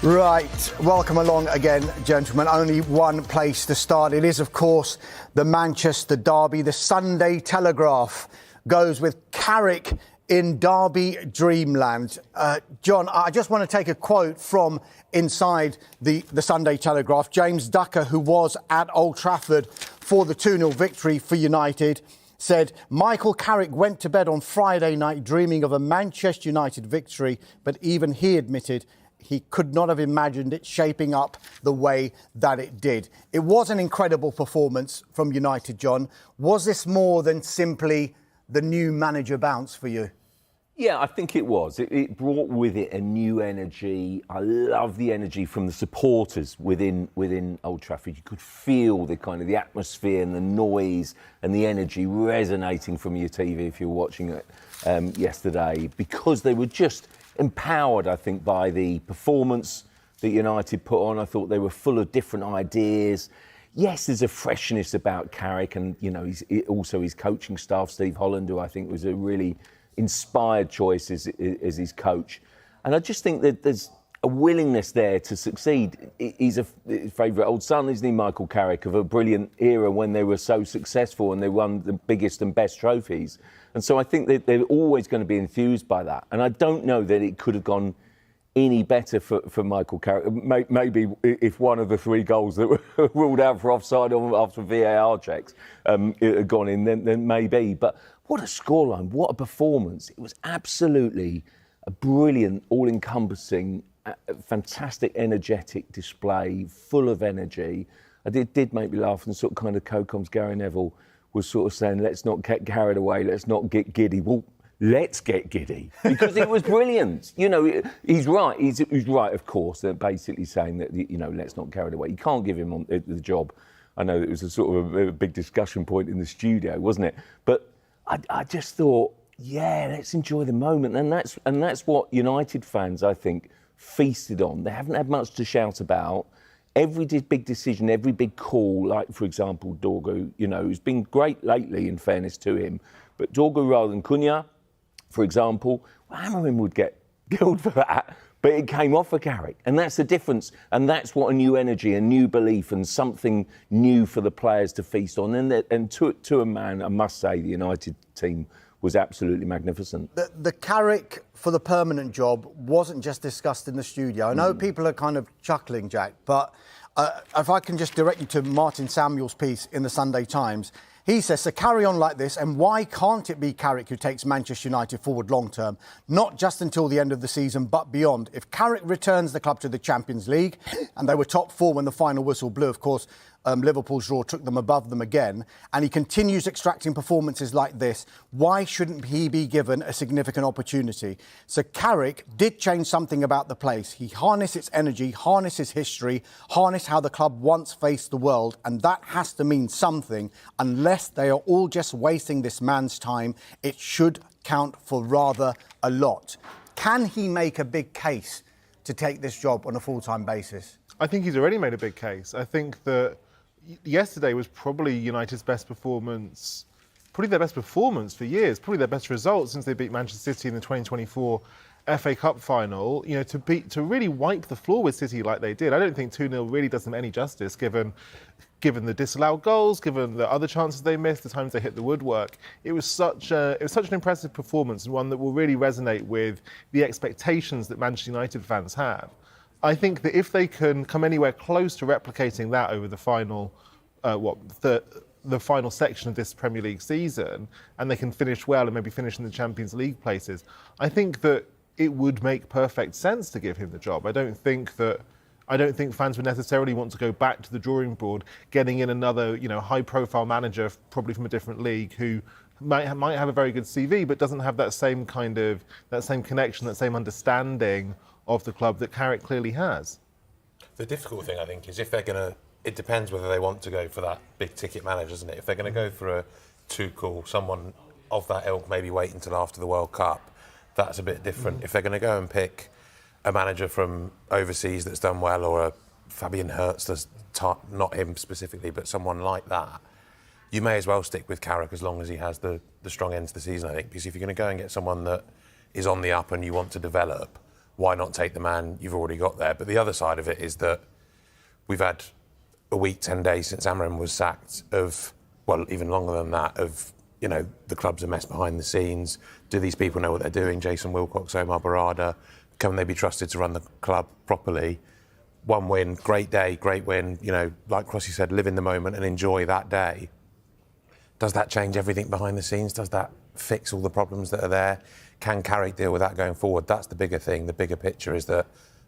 Right, welcome along again, gentlemen. Only one place to start. It is, of course, the Manchester derby. The Sunday Telegraph goes with Carrick in Derby Dreamland. John, I just want to take a quote from inside the Sunday Telegraph. James Ducker, who was at Old Trafford for the 2-0 victory for United, said, Michael Carrick went to bed on Friday night dreaming of a Manchester United victory, but even he admitted he could not have imagined it shaping up the way that it did. It was an incredible performance from United, John. Was this more than simply the new manager bounce for you? Yeah, I think it was. It brought with it a new energy. I love the energy from the supporters within Old Trafford. You could feel the atmosphere and the noise and the energy resonating from your TV if you were watching it yesterday, because they were just empowered, I think, by the performance that United put on. I thought they were full of different ideas. Yes, there's a freshness about Carrick, and also his coaching staff, Steve Holland, who I think was a really inspired choice as his coach. And I just think that there's a willingness there to succeed. He's a favourite old son, isn't he, Michael Carrick, of a brilliant era when they were so successful and they won the biggest and best trophies. And so I think that they're always going to be enthused by that. And I don't know that it could have gone any better for Michael Carrick. Maybe if one of the 3 goals that were ruled out for offside after VAR checks had gone in, then maybe. But what a scoreline, what a performance. It was absolutely a brilliant, all-encompassing, fantastic, energetic display, full of energy. It did make me laugh, and COCOM's Gary Neville was sort of saying, let's not get carried away, let's not get giddy. Well, let's get giddy, because it was brilliant. He's right. He's right, of course. They're basically saying that, let's not carry it away. You can't give him the job. I know it was a sort of a big discussion point in the studio, wasn't it? But I just thought, yeah, let's enjoy the moment. And that's what United fans, I think, feasted on. They haven't had much to shout about. Every big decision, every big call, like, for example, Dorgu, who's been great lately, in fairness to him, but Dorgu rather than Cunha, for example, Amorim would get killed for that, but it came off for Carrick. And that's the difference. And that's what a new energy, a new belief, and something new for the players to feast on. And to a man, I must say, the United team was absolutely magnificent. The Carrick for the permanent job wasn't just discussed in the studio. I know people are kind of chuckling, Jack, but if I can just direct you to Martin Samuel's piece in the Sunday Times. He says, to carry on like this, and why can't it be Carrick who takes Manchester United forward long term? Not just until the end of the season, but beyond. If Carrick returns the club to the Champions League, and they were top 4 when the final whistle blew, of course, Liverpool's draw took them above them again, and he continues extracting performances like this, why shouldn't he be given a significant opportunity? So Carrick did change something about the place. He harnessed its energy, harnessed his history, harnessed how the club once faced the world, and that has to mean something. Unless they are all just wasting this man's time, it should count for rather a lot. Can he make a big case to take this job on a full-time basis? I think he's already made a big case. I think that yesterday was probably United's best performance, probably their best performance for years, probably their best result since they beat Manchester City in the 2024 FA Cup final. To really wipe the floor with City like they did, I don't think 2-0 really does them any justice, given the disallowed goals, given the other chances they missed, the times they hit the woodwork. It was such an impressive performance, and one that will really resonate with the expectations that Manchester United fans have. I think that if they can come anywhere close to replicating that over the final, the final section of this Premier League season, and they can finish well and maybe finish in the Champions League places, I think that it would make perfect sense to give him the job. I don't think fans would necessarily want to go back to the drawing board, getting in another, high-profile manager, probably from a different league, who might have a very good CV, but doesn't have that same connection, that same understanding of the club that Carrick clearly has. The difficult thing, I think, is if they're going to... It depends whether they want to go for that big-ticket manager, doesn't it? If they're going to go for a Tuchel, someone of that ilk, maybe wait until after the World Cup, that's a bit different. If they're going to go and pick a manager from overseas that's done well, or a Fabian Hertz, not him specifically, but someone like that, you may as well stick with Carrick as long as he has the strong end to the season, I think. Because if you're going to go and get someone that is on the up and you want to develop, why not take the man you've already got there? But the other side of it is that we've had a week, 10 days since Amorim was sacked of, well, even longer than that, of, you know, the club's a mess behind the scenes. Do these people know what they're doing? Jason Wilcox, Omar Barada, can they be trusted to run the club properly? One win, great day, great win. You know, like Crossy said, live in the moment and enjoy that day. Does that change everything behind the scenes? Does that fix all the problems that are there? Can Carrick deal with that going forward? That's the bigger thing. The bigger picture is that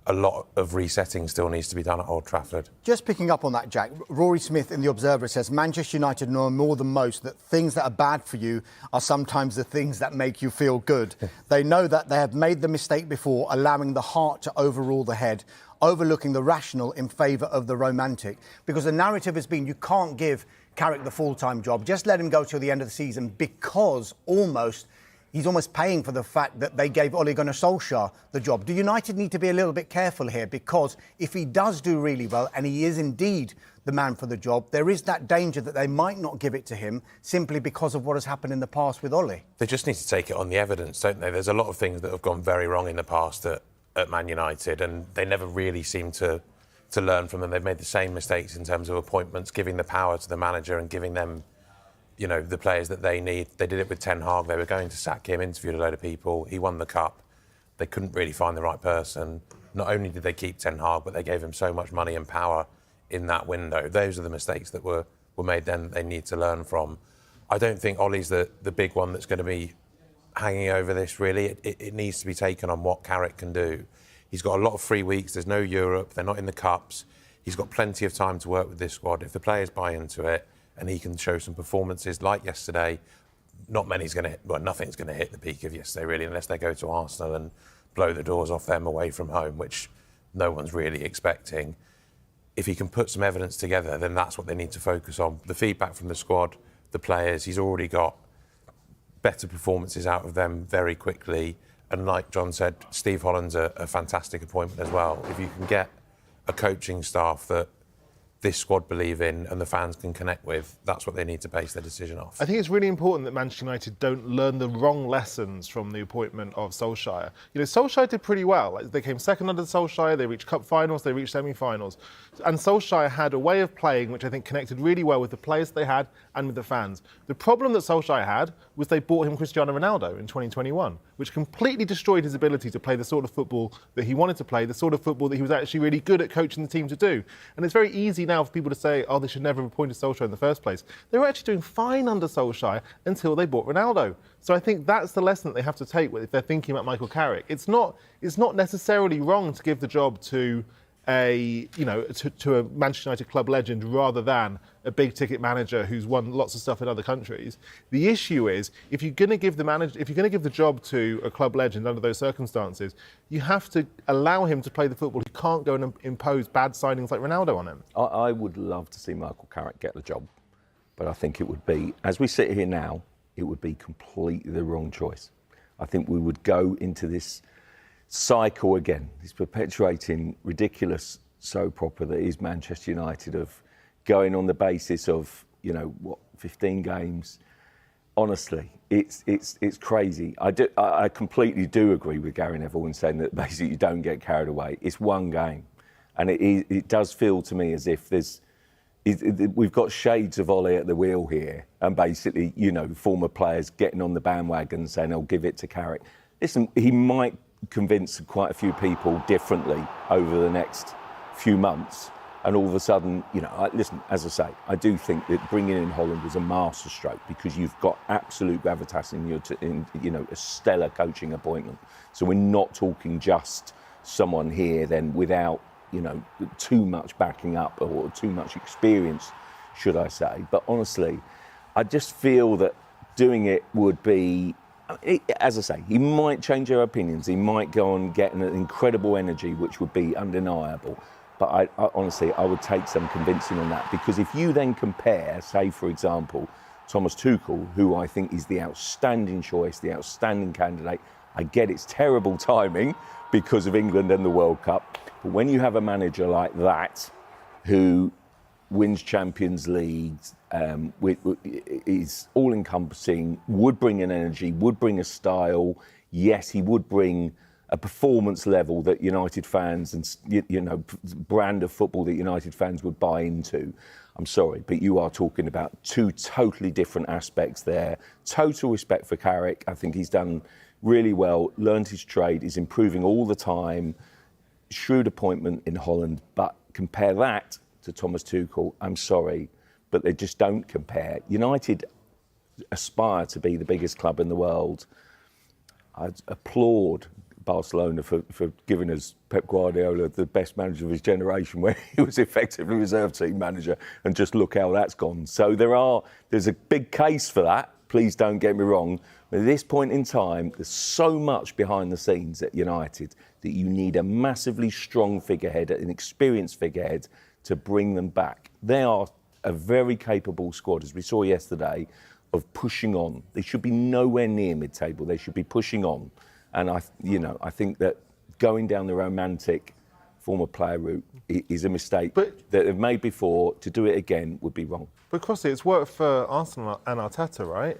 a lot of resetting still needs to be done at Old Trafford. Just picking up on that, Jack, Rory Smith in The Observer says Manchester United know more than most that things that are bad for you are sometimes the things that make you feel good. They know that they have made the mistake before, allowing the heart to overrule the head, overlooking the rational in favour of the romantic. Because the narrative has been you can't give Carrick the full-time job, just let him go till the end of the season, because he's almost paying for the fact that they gave Ole Gunnar Solskjaer the job. Do United need to be a little bit careful here? Because if he does do really well, and he is indeed the man for the job, there is that danger that they might not give it to him simply because of what has happened in the past with Ole. They just need to take it on the evidence, don't they? There's a lot of things that have gone very wrong in the past at Man United, and they never really seem to learn from them. They've made the same mistakes in terms of appointments, giving the power to the manager and giving them, you know, the players that they need. They did it with Ten Hag. They were going to sack him, interviewed a load of people. He won the cup. They couldn't really find the right person. Not only did they keep Ten Hag, but they gave him so much money and power in that window. Those are the mistakes that were made then that they need to learn from. I don't think Ole's the big one that's going to be hanging over this, really. It needs to be taken on what Carrick can do. He's got a lot of free weeks. There's no Europe. They're not in the Cups. He's got plenty of time to work with this squad. If the players buy into it and he can show some performances like yesterday, nothing's going to hit the peak of yesterday, really, unless they go to Arsenal and blow the doors off them away from home, which no one's really expecting. If he can put some evidence together, then that's what they need to focus on. The feedback from the squad, the players, he's already got better performances out of them very quickly. And like John said, Steve Holland's a fantastic appointment as well. If you can get a coaching staff that this squad believe in and the fans can connect with, that's what they need to base their decision off. I think it's really important that Manchester United don't learn the wrong lessons from the appointment of Solskjaer. You know, Solskjaer did pretty well. Like, they came second under Solskjaer, they reached cup finals, they reached semi-finals. And Solskjaer had a way of playing which I think connected really well with the players they had and with the fans. The problem that Solskjaer had was they bought him Cristiano Ronaldo in 2021, which completely destroyed his ability to play the sort of football that he wanted to play, the sort of football that he was actually really good at coaching the team to do. And it's very easy now for people to say, oh, they should never have appointed Solskjaer in the first place. They were actually doing fine under Solskjaer until they bought Ronaldo. So I think that's the lesson that they have to take if they're thinking about Michael Carrick. It's not necessarily wrong to give the job to a Manchester United club legend rather than a big ticket manager who's won lots of stuff in other countries. The issue is if you're going to give the job to a club legend under those circumstances, you have to allow him to play the football. You can't go and impose bad signings like Ronaldo on him. I would love to see Michael Carrick get the job, but I think it would be, as we sit here now, it would be completely the wrong choice. I think we would go into this cycle again, this perpetuating ridiculous soap opera that is Manchester United, of going on the basis of 15 games. Honestly, it's crazy. I completely do agree with Gary Neville in saying that basically you don't get carried away. It's one game, and it does feel to me as if we've got shades of Ole at the wheel here, and basically former players getting on the bandwagon saying, "I'll give it to Carrick." Listen, he might convince quite a few people differently over the next few months, and all of a sudden, listen, as I say, I do think that bringing in Holland was a masterstroke, because you've got absolute gravitas in a stellar coaching appointment. So we're not talking just someone here then without too much backing up or too much experience, should I say. But honestly, I just feel that doing it would be, as I say, he might change our opinions. He might go and get an incredible energy, which would be undeniable. But I honestly, I would take some convincing on that. Because if you then compare, say, for example, Thomas Tuchel, who I think is the outstanding choice, the outstanding candidate. I get it's terrible timing because of England and the World Cup. But when you have a manager like that, who wins Champions Leagues, is all-encompassing, would bring an energy, would bring a style. Yes, he would bring a performance level that United fans and brand of football that United fans would buy into. I'm sorry, but you are talking about two totally different aspects there. Total respect for Carrick. I think he's done really well, learned his trade, is improving all the time. Shrewd appointment in Holland, but compare that to Thomas Tuchel, I'm sorry, but they just don't compare. United aspire to be the biggest club in the world. I applaud Barcelona for giving us Pep Guardiola, the best manager of his generation, where he was effectively reserve team manager, and just look how that's gone. So there's a big case for that. Please don't get me wrong. But at this point in time, there's so much behind the scenes at United that you need a massively strong figurehead, an experienced figurehead, to bring them back. They are a very capable squad, as we saw yesterday, of pushing on. They should be nowhere near mid-table. They should be pushing on. And I think that going down the romantic former player route is a mistake that they've made before. To do it again would be wrong. But Crossy, it's worked for Arsenal and Arteta, right?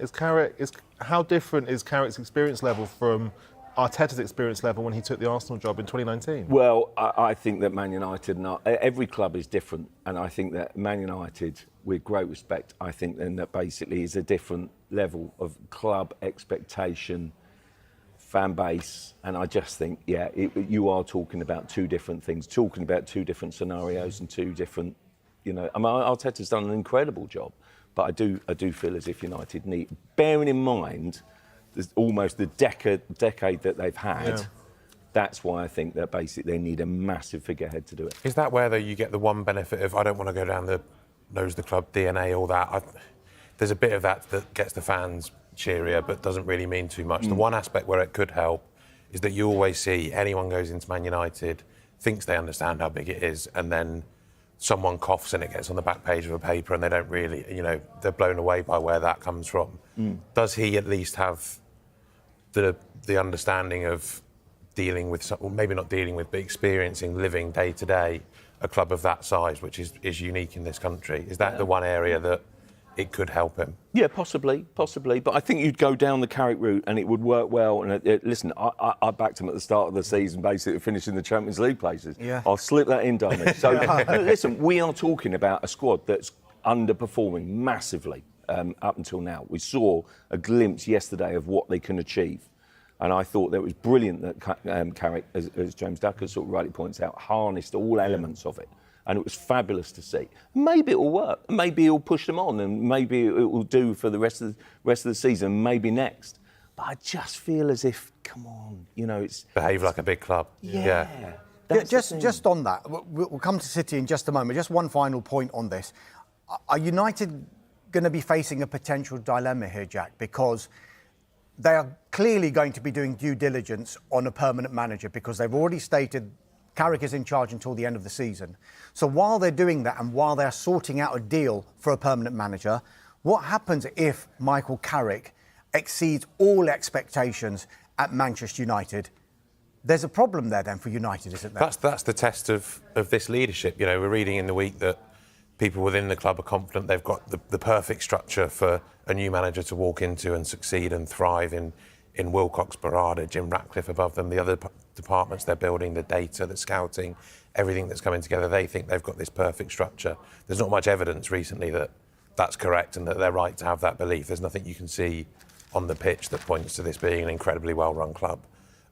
How different is Carrick's experience level from Arteta's experience level when he took the Arsenal job in 2019? Well, I think that Man United, every club is different, and I think that Man United, with great respect, I think then that basically is a different level of club expectation, fan base, and I just think, you are talking about two different things, talking about two different scenarios and two different, Arteta's done an incredible job, but I do feel as if United need, bearing in mind almost the decade that they've had, that's why I think that basically they need a massive figurehead to do it. Is that where, though, you get the one benefit of, I don't want to go down the knows the club DNA, all that. There's a bit of that gets the fans cheerier, but doesn't really mean too much. The one aspect where it could help is that you always see anyone goes into Man United, thinks they understand how big it is, and then someone coughs and it gets on the back page of a paper and they don't really, they're blown away by where that comes from. Does he at least have the understanding of dealing with, well, maybe not dealing with, but experiencing, living day to day, a club of that size, which is unique in this country? Is that the one area that it could help him? Yeah, possibly. But I think you'd go down the Carrick route and it would work well. And listen, I backed him at the start of the season, basically finishing the Champions League places. Yeah. I'll slip that in, Dominic. So listen, we are talking about a squad that's underperforming massively up until now. We saw a glimpse yesterday of what they can achieve. And I thought that it was brilliant that Carrick, as James Ducker sort of rightly points out, harnessed all elements of it. And it was fabulous to see. Maybe it will work. Maybe he'll push them on, and maybe it will do for the rest of the season. Maybe next. But I just feel as if, come on, it's behave like a big club. Yeah. Just on that, we'll come to City in just a moment. Just one final point on this: are United going to be facing a potential dilemma here, Jack? Because they are clearly going to be doing due diligence on a permanent manager, because they've already stated Carrick is in charge until the end of the season. So while they're doing that and while they're sorting out a deal for a permanent manager, what happens if Michael Carrick exceeds all expectations at Manchester United? There's a problem there then for United, isn't there? That's the test of this leadership. We're reading in the week that people within the club are confident they've got the perfect structure for a new manager to walk into and succeed and thrive in Wilcox, Barada, Jim Ratcliffe above them, the other departments they're building, the data, the scouting, everything that's coming together. They think they've got this perfect structure. There's not much evidence recently that that's correct and that they're right to have that belief. There's nothing you can see on the pitch that points to this being an incredibly well-run club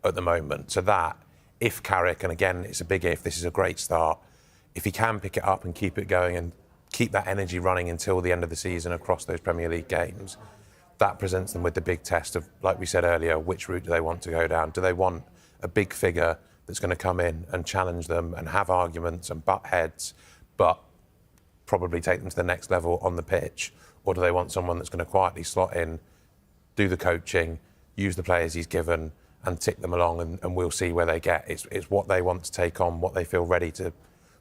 at the moment. So that, if Carrick, and again, it's a big if, this is a great start, if he can pick it up and keep it going and keep that energy running until the end of the season across those Premier League games, that presents them with the big test of, like we said earlier, which route do they want to go down? Do they want a big figure that's going to come in and challenge them and have arguments and butt heads, but probably take them to the next level on the pitch? Or do they want someone that's going to quietly slot in, do the coaching, use the players he's given and tick them along, and we'll see where they get? It's what they want to take on, what they feel ready to,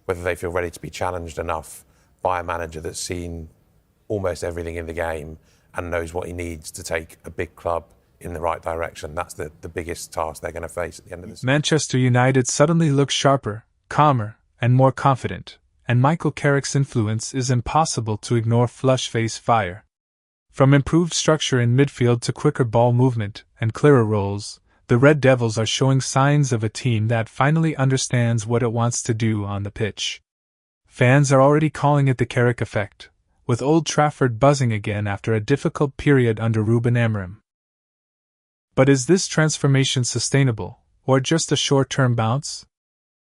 whether they feel ready to be challenged enough by a manager that's seen almost everything in the game and knows what he needs to take a big club in the right direction. That's the biggest task they're going to face at the end of this. Manchester United suddenly looks sharper, calmer, and more confident, and Michael Carrick's influence is impossible to ignore. Flush-face fire. From improved structure in midfield to quicker ball movement and clearer roles, the Red Devils are showing signs of a team that finally understands what it wants to do on the pitch. Fans are already calling it the Carrick effect, with Old Trafford buzzing again after a difficult period under Ruben Amorim. But is this transformation sustainable, or just a short-term bounce?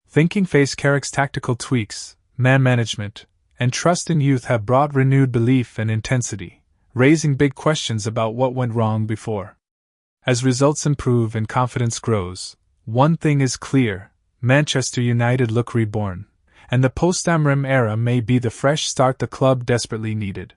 Thinking face Carrick's tactical tweaks, man management, and trust in youth have brought renewed belief and intensity, raising big questions about what went wrong before. As results improve and confidence grows, one thing is clear: Manchester United look reborn, and the post-Amorim era may be the fresh start the club desperately needed.